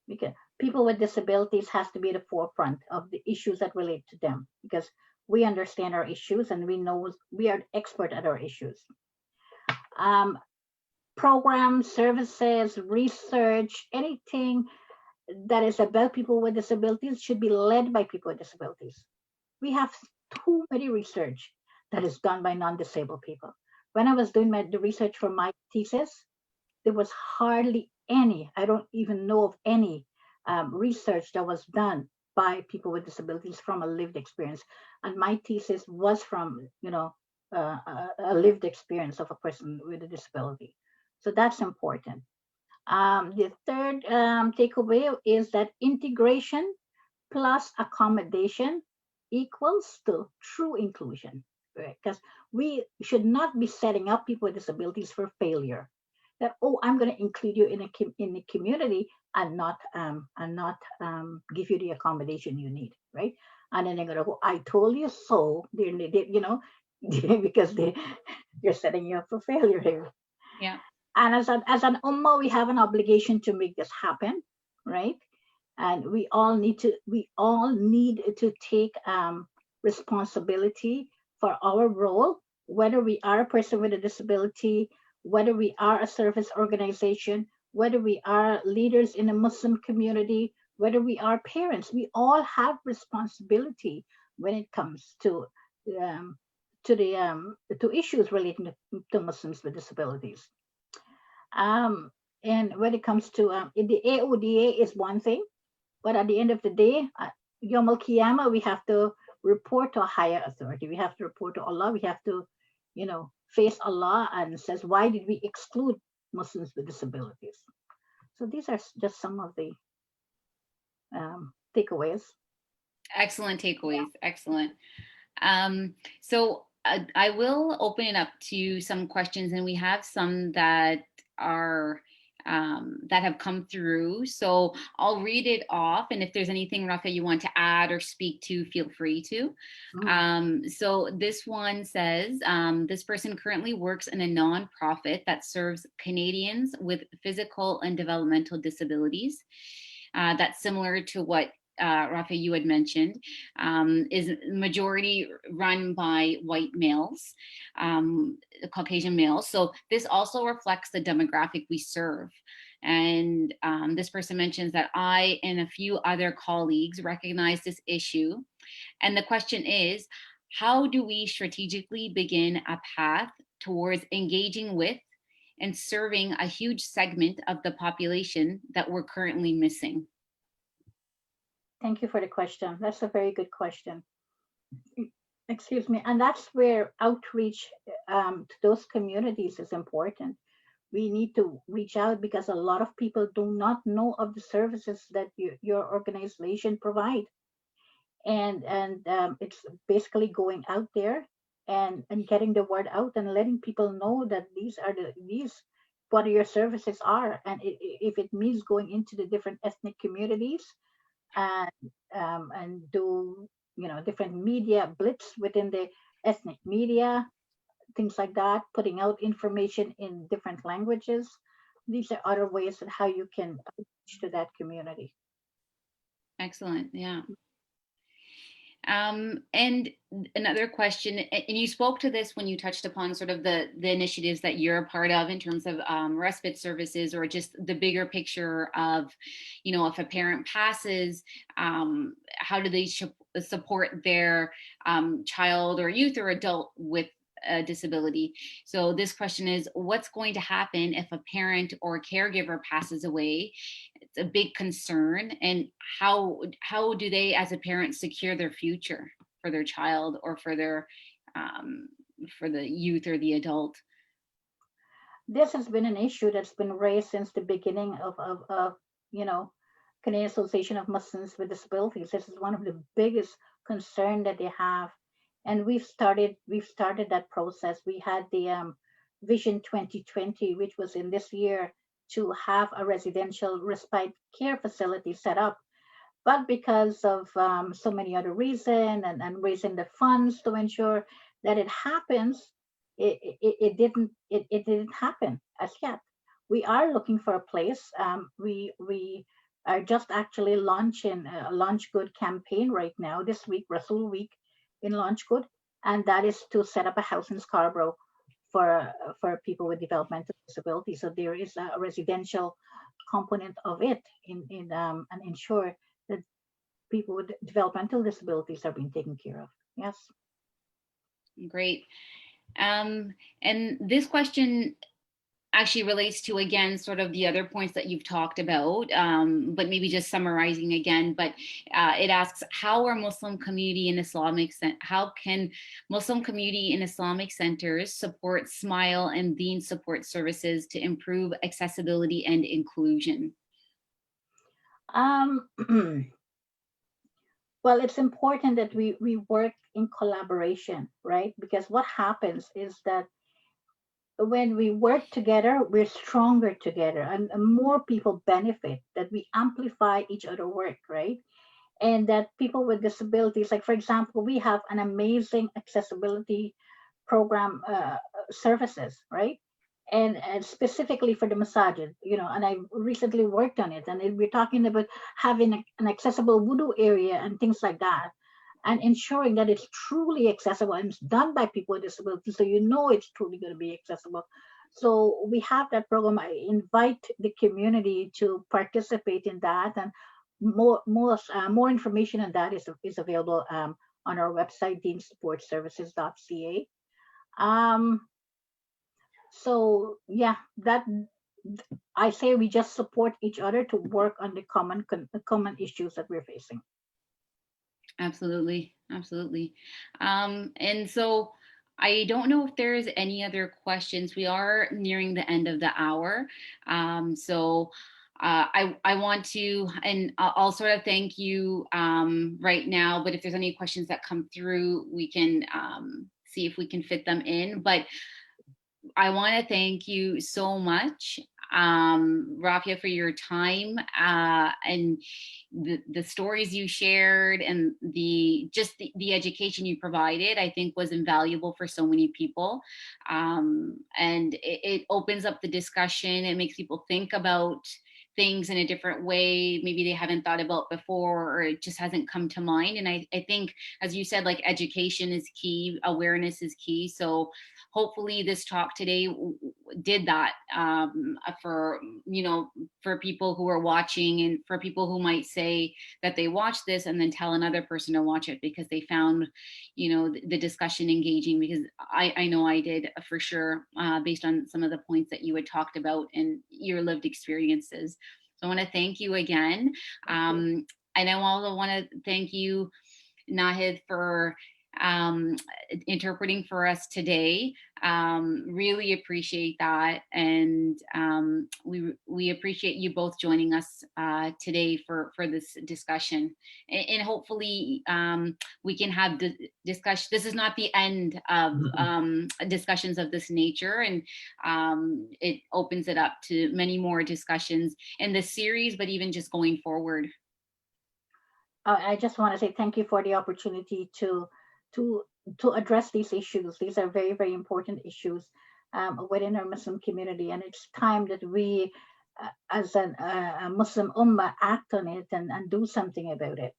Because people with disabilities has to be at the forefront of the issues that relate to them, because we understand our issues and we are expert at our issues. Um, Programs, services, research, anything that is about people with disabilities should be led by people with disabilities. We have too many research that is done by non-disabled people. When I was doing the research for my thesis, there was hardly any, I don't even know of any research that was done by people with disabilities from a lived experience. And my thesis was from, a lived experience of a person with a disability. So that's important. The third takeaway is that integration plus accommodation equals to true inclusion, right? Because we should not be setting up people with disabilities for failure. That, oh, I'm going to include you in the community and not give you the accommodation you need, right? And then they're going to go, I told you so. Because they're setting you up for failure here. Yeah. And as an ummah, we have an obligation to make this happen, right? And we all need to take responsibility for our role, whether we are a person with a disability, whether we are a service organization, whether we are leaders in a Muslim community, whether we are parents. We all have responsibility when it comes um, to issues relating to Muslims with disabilities. um, and when it comes to the AODA is one thing, but at the end of the day, Yom Al Kiyama, we have to report to a higher authority. We have to report to Allah. We have to, face Allah and says, why did we exclude Muslims with disabilities? So these are just some of the takeaways. Excellent takeaways. Excellent. So I will open it up to some questions, and we have some that are that have come through. So I'll read it off, and if there's anything, Rafa, you want to add or speak to, feel free to. Mm. So this one says, this person currently works in a nonprofit that serves Canadians with physical and developmental disabilities. That's similar to what Rafa, you had mentioned, is majority run by white males, Caucasian males. So this also reflects the demographic we serve. And this person mentions that I and a few other colleagues recognize this issue. And the question is, how do we strategically begin a path towards engaging with and serving a huge segment of the population that we're currently missing? Thank you for the question. That's a very good question. Excuse me. And that's where outreach to those communities is important. We need to reach out because a lot of people do not know of the services that your organization provide. And it's basically going out there and getting the word out and letting people know that these what your services are, and if it means going into the different ethnic communities and do different media blitz within the ethnic media, things like that, putting out information in different languages. These are other ways of how you can reach to that community. Excellent. Yeah. And another question, and you spoke to this when you touched upon sort of the initiatives that you're a part of in terms of respite services, or just the bigger picture of, if a parent passes, how do they support their child or youth or adult with a disability? So this question is, what's going to happen if a parent or caregiver passes away? It's a big concern. And how do they as a parent secure their future for their child or for their for the youth or the adult? This has been an issue that's been raised since the beginning of Canadian Association of Muslims with Disabilities. This is one of the biggest concern that they have, and we've started that process. We had the Vision 2020, which was in this year, to have a residential respite care facility set up, but because of so many other reasons and raising the funds to ensure that it happens, it didn't happen as yet. We are looking for a place. We are just actually launching a Launch Good campaign right now, this week, Rasul Week in Launch Good, and that is to set up a house in Scarborough for people with developmental disabilities. So there is a residential component of it and ensure that people with developmental disabilities are being taken care of. Yes. Great. And this question actually relates to, again, sort of the other points that you've talked about, but maybe just summarizing again. But it asks, how can Muslim community in Islamic centers support SMILE and Deen Support Services to improve accessibility and inclusion? Well, it's important that we work in collaboration, right? Because what happens is that when we work together, we're stronger together, and more people benefit, that we amplify each other work, right? And that people with disabilities, like for example, we have an amazing accessibility program services, right? And specifically for the masajid, and I recently worked on it, and we're talking about having an accessible wudu area and things like that, and ensuring that it's truly accessible and it's done by people with disabilities, so it's truly going to be accessible. So we have that program. I invite the community to participate in that, and more information on that is available on our website, deensupportservices.ca. So yeah, that I say we just support each other to work on the common issues that we're facing. Absolutely. Absolutely. And so I don't know if there's any other questions. We are nearing the end of the hour. So I want to, and I'll sort of thank you right now, but if there's any questions that come through, we can see if we can fit them in. But I want to thank you so much, Rafia, for your time and the stories you shared, and the education you provided. I think was invaluable for so many people, and it opens up the discussion. It makes people think about things in a different way maybe they haven't thought about before, or it just hasn't come to mind. And I think, as you said, like, education is key, awareness is key. So hopefully this talk today did that for for people who are watching, and for people who might say that they watched this and then tell another person to watch it because they found, the discussion engaging, because I know I did for sure, based on some of the points that you had talked about and your lived experiences. So I want to thank you again. And I also want to thank you, Nahid, for interpreting for us today. Really appreciate that, and we appreciate you both joining us today for this discussion. And hopefully we can have the discussion. This is not the end of discussions of this nature, and it opens it up to many more discussions in this series, but even just going forward. I just want to say thank you for the opportunity to address these issues. These are very, very important issues within our Muslim community, and it's time that we, as a Muslim Ummah, act on it and do something about it.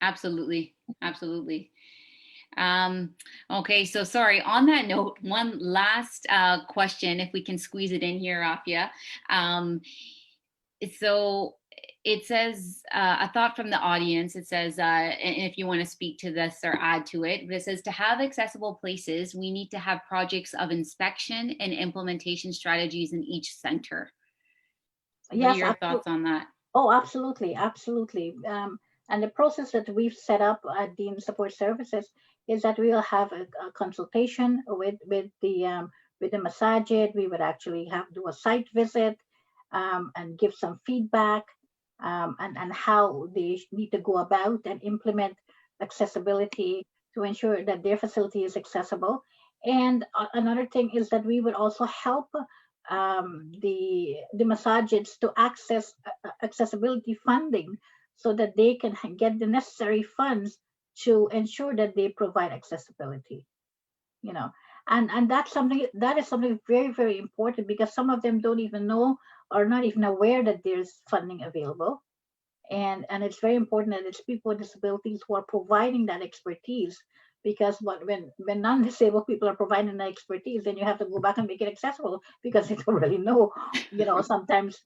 Absolutely, absolutely. Okay, so sorry. On that note, one last question, if we can squeeze it in here, Rafia. So it says, a thought from the audience. It says, and if you want to speak to this or add to it, but it says, to have accessible places, we need to have projects of inspection and implementation strategies in each center. What are your thoughts on that? Oh, absolutely, absolutely. And the process that we've set up at Deen Support Services is that we will have a consultation with the masajid. We would actually do a site visit and give some feedback and how they need to go about and implement accessibility to ensure that their facility is accessible. And another thing is that we would also help the masajids to access accessibility funding so that they can get the necessary funds to ensure that they provide accessibility. And that is something very, very important, because some of them don't even know or not even aware that there's funding available. And it's very important that it's people with disabilities who are providing that expertise, because when non-disabled people are providing that expertise, then you have to go back and make it accessible, because they don't really know, sometimes,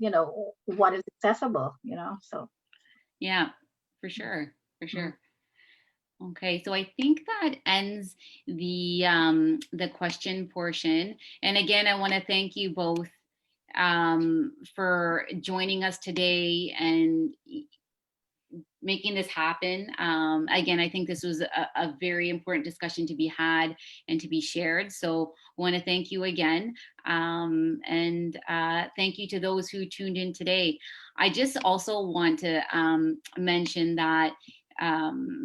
what is accessible, so. Yeah, for sure, for sure. Okay, so I think that ends the question portion. And again, I want to thank you both for joining us today and making this happen. Again, I think this was a very important discussion to be had and to be shared. So I want to thank you again. And thank you to those who tuned in today. I just also want to mention that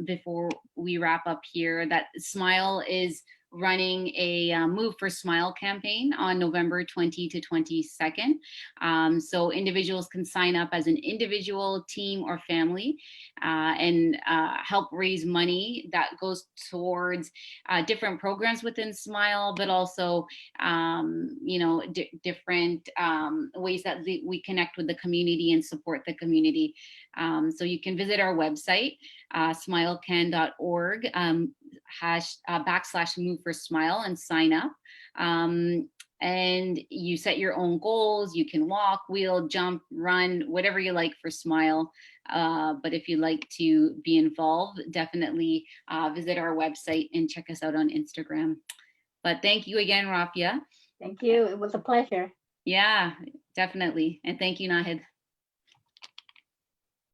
before we wrap up here, that Smile is running a Move for Smile campaign on November 20 to 22nd. So individuals can sign up as an individual, team, or family and help raise money that goes towards different programs within Smile, but also, different ways that we connect with the community and support the community. So you can visit our website, smilecan.org, /Move for Smile, and sign up. And you set your own goals. You can walk, wheel, jump, run, whatever you like for Smile. But if you'd like to be involved, definitely visit our website and check us out on Instagram. But thank you again, Rafia. Thank you. It was a pleasure. Yeah, definitely. And thank you, Nahid.